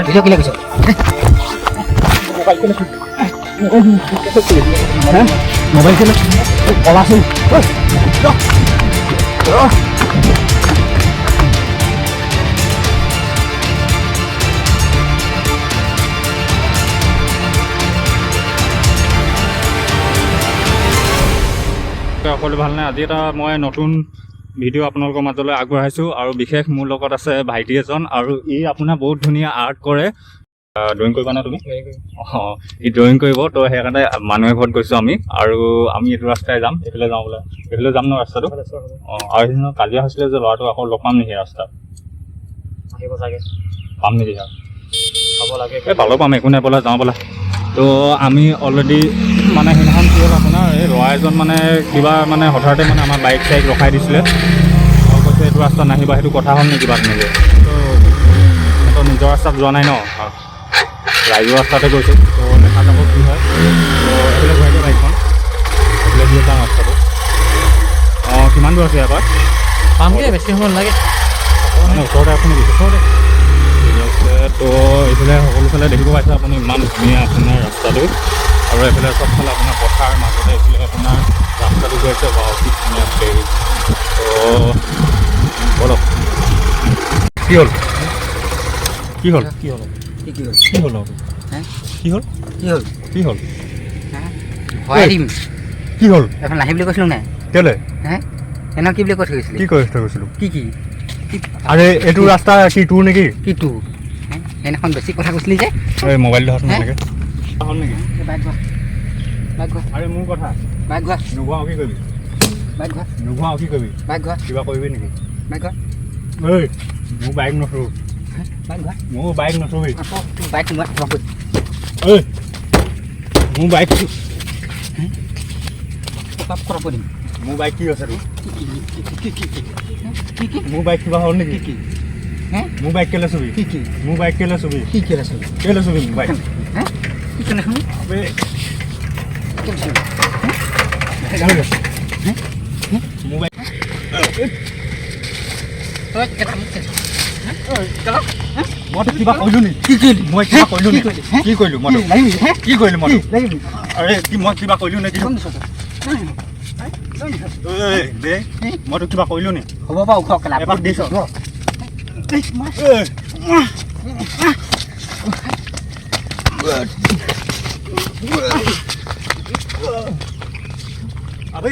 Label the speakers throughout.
Speaker 1: Video কি লাগিছ mobile খেলে কলাচোন
Speaker 2: সকলো ভালনে? আজি এটা মই নতুন ভিডিঅ' আপোনালোকৰ মাজলৈ আগবঢ়াইছোঁ আৰু বিশেষ মোৰ লগত আছে ভাইটি এজন আৰু ই আপোনাৰ বহুত ধুনীয়া আৰ্ট কৰে। ড্ৰয়িং কৰিবা ন তুমি? অঁ, ই ড্ৰয়িং কৰিব। তো সেইকাৰণে মানুহে ঘৰত গৈছোঁ আমি আৰু আমি এইটো ৰাস্তাই যাম। এইফালে যাওঁ বোলে, এইফালে যাম ন ৰাস্তাটো। অঁ, আৰু সেইদিনা কাজিয়া হৈছিলে যে ল'ৰাটো আকৌ লগ পাম নেকি ৰাস্তাত?
Speaker 1: আহিব চাগে,
Speaker 2: পাম নেকি?
Speaker 1: খাব লাগে
Speaker 2: এই পালোঁ পাম, একো নাই, ব'লা যাওঁ ব'লা। তো আমি অলৰেডি মানে সেইদিনাখন কি হ'ল আপোনাৰ এই ল'ৰা এজন মানে কিবা মানে হঠাতে মানে আমাৰ বাইক চাইক ৰখাই দিছিলে আৰু কৈছে এইটো ৰাস্তা নাহিবা। সেইটো কথা হ'ল নেকি কিবা তেনেকৈ? তো নিজৰ ৰাস্তাত যোৱা নাই ন, ৰাইজৰ ৰাস্তাতে গৈছোঁ। তো দেখা যাব কি হয়। তো এইফালে ঘূৰাই দিয়া বাইকখন, এইফালে দিয়ে যাওঁ ৰাস্তাটো। অঁ, কিমান দূৰ আছে ইয়াৰ পৰা?
Speaker 1: পামগৈ, বেছি সময় নালাগে।
Speaker 2: মানে ওচৰতে আছে নেকি? ওচৰতে। তো এইফালে সকলোফালে দেখিব পাইছে আপুনি ইমান ধুনীয়া আপোনাৰ ৰাস্তাটো আৰু এইফালে চবফালে আপোনাৰ পথাৰ মাজতে এইফালে আপোনাৰ ৰাস্তাটো গৈছে বা অতি ধুনীয়া দেই। তো বলক কি হ'ল কি হ'ল
Speaker 1: কি হ'ল
Speaker 2: কি হ'ল কি হ'ল
Speaker 1: কি হ'ল
Speaker 2: কি হ'ল
Speaker 1: ভৰাই দিম।
Speaker 2: কি হ'ল?
Speaker 1: এখন নাহি বুলি কৈছিলোঁ নাই?
Speaker 2: কেলে
Speaker 1: হে এনেও কি বুলি কৈ থৈ গৈছিলি?
Speaker 2: কি কৈ গৈছিলোঁ?
Speaker 1: কি কি
Speaker 2: আৰে এইটো ৰাস্তা কি তোৰ নেকি?
Speaker 1: কি তোৰ? সেইদিনাখন বেছি কথা কৈছিলি যে।
Speaker 2: এই মোবাইলটো ধৰচোন এনেকৈ হ'ল নেকি?
Speaker 1: বাইক ঘোৱা, বাইক ঘোৱা,
Speaker 2: আৰে মোৰ কথা
Speaker 1: বাইক ঘোৱা,
Speaker 2: নোঘোৱাও কি কৰিবি?
Speaker 1: বাইক ঘোৱা,
Speaker 2: নোঘোৱাও কি কৰিবি?
Speaker 1: বাইক ঘোৱা,
Speaker 2: কিবা কৰিবি নেকি?
Speaker 1: বাইক ঘোৱা,
Speaker 2: ঐ মোৰ বাইক নচুৰ,
Speaker 1: বাইক ঘোৱা।
Speaker 2: মোৰ বাইক নচুবি।
Speaker 1: আকৌ তোৰ বাইক মই নকৰিম।
Speaker 2: ঐ মোৰ বাইক
Speaker 1: কৰা দিম।
Speaker 2: মোৰ বাইক কি আছে তোৰ?
Speaker 1: কি
Speaker 2: মোৰ বাইক কিবা হ'ল নেকি?
Speaker 1: কি হে
Speaker 2: মোৰ বাইক কেলে চুবি?
Speaker 1: কি
Speaker 2: মোৰ বাইক কেলে চুবি?
Speaker 1: কি কি আছে
Speaker 2: কেলে চুবি মোৰ বাইক?
Speaker 1: হে কি কেনে শুনি
Speaker 2: আবে মোৰ বাইক
Speaker 1: তই কেটা মোক
Speaker 2: মই কিবা কৰিলোঁ নি?
Speaker 1: কি কি
Speaker 2: মই কিবা কৰিলোঁ নি? কি কৰিলোঁ মই? কি কৰিলোঁ মই? আৰে কি মই কিবা কৰিলোঁ নেকি? দে মই তোক কিবা কৰিলোঁ নি?
Speaker 1: হ'ব বাৰু ওখ কেলা
Speaker 2: এবাৰ দিছ আবে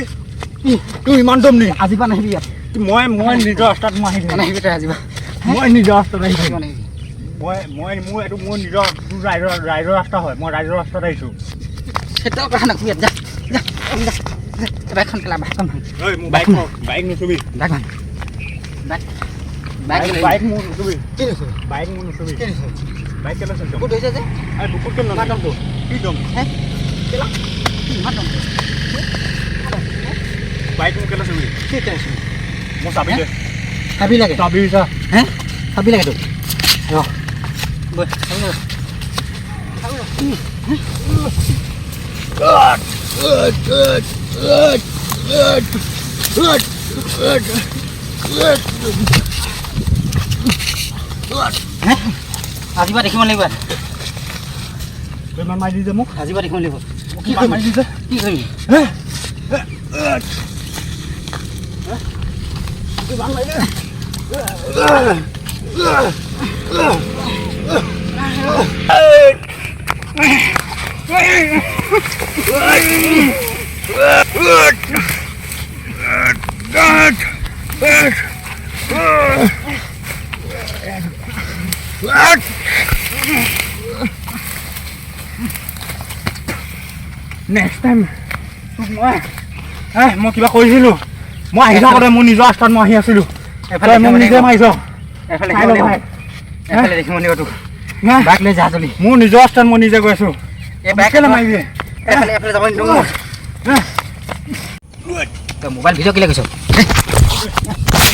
Speaker 2: তোৰ ইমান দম নি?
Speaker 1: আজি পৰা নাহিবি ইয়াত।
Speaker 2: মই নিজৰ ৰাস্তাত মই আহিম।
Speaker 1: নাহিবি তই আজি পৰা।
Speaker 2: মই নিজৰ ৰাস্তাত আহিছোঁ।
Speaker 1: নাহিবি।
Speaker 2: মোৰ এইটো মোৰ নিজৰ ৰাইজৰ ৰাস্তা হয়। মই ৰাইজৰ ৰাস্তাত আহিছোঁ।
Speaker 1: সেইটোও কথা নকবি ইয়াত। যা যা যা বাইকখন কেলা বাইকখন ভাঙ।
Speaker 2: ঐ মোৰ বাইক নুচুবি।
Speaker 1: বাইক ভাঙ।
Speaker 2: বাইক মোৰ নুচুবি।
Speaker 1: কি লৈছে?
Speaker 2: বাইক মোৰ নুচুবি।
Speaker 1: কি লৈছে?
Speaker 2: বাইক কেলে চলিছ?
Speaker 1: ক'ত ধৰিছে যে?
Speaker 2: আৰে বুকুত কেলে নাকাম তো? কি দম?
Speaker 1: হে কেলা কি ইমান দম?
Speaker 2: বাইক মোৰ কেলে চুবি?
Speaker 1: কি কৰিছে?
Speaker 2: মোৰ চাবি দে।
Speaker 1: চাবি লাগে?
Speaker 2: চাবি চা।
Speaker 1: হে চাবি লাগে তোক? ৰ বৈ চাবি ৰ। আজিৰ পৰা দেখিব লাগিব।
Speaker 2: তই ইমান মাৰি দিছে মোক।
Speaker 1: আজিৰ পৰা দেখিব লাগিব।
Speaker 2: কি মাৰি দিছে?
Speaker 1: কি কৰিবি?
Speaker 2: নেক্সট টাইম তোক মই কিবা কৰিছিলোঁ। মই আহি থাকোঁতে মোৰ নিজৰ ৰাস্তাত মই আহি আছিলোঁ।
Speaker 1: এফালে
Speaker 2: মোক নিজে মাৰিছ।
Speaker 1: এফালে দেখিব লাগিব। এফালে দেখিব লাগিব তোক। বাইক লৈ যা জলি।
Speaker 2: মোৰ নিজৰ ৰাস্তাত মই নিজে গৈ আছোঁ।
Speaker 1: এই বাইক
Speaker 2: কেলে মাৰিবি?
Speaker 1: এফালে যাব নিদিওঁ। তই মোবাইল ভিডিঅ' কি লাগিছ?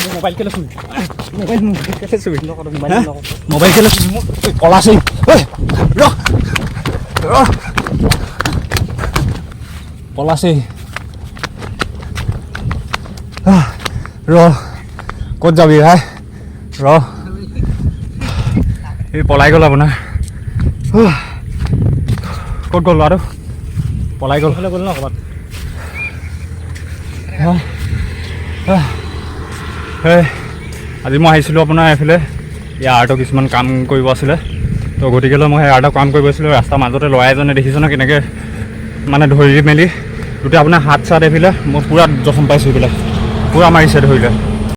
Speaker 1: মোবাইল কেলে চুৰি মোবাইল কেলে চুৰি মোবাইল কেলে চুৰি মোক পলাইছে পলাইছে ক'ত যাবি ভাই
Speaker 2: এই পলাই গ'ল আপোনাৰ ক'ত গ'ল ল'ৰাটো পলাই গ'ল
Speaker 1: গ'ল ন ক'ৰবাত
Speaker 2: আজি মই আহিছিলোঁ আপোনাৰ এইফালে ইয়াৰ আৰ্টৰ কিছুমান কাম কৰিব আছিলে তো গতিকেলৈ মই সেই আৰ্টৰ কাম কৰিব আছিলোঁ ৰাস্তাৰ মাজতে ল'ৰা এজনে দেখিছোঁ ন কেনেকৈ মানে ধৰি মেলি গোটেই আপোনাৰ হাত চাত এইফালে মই পূৰা জখম পাইছোঁ এইবিলাক পূৰা মাৰিছে ধৰিলে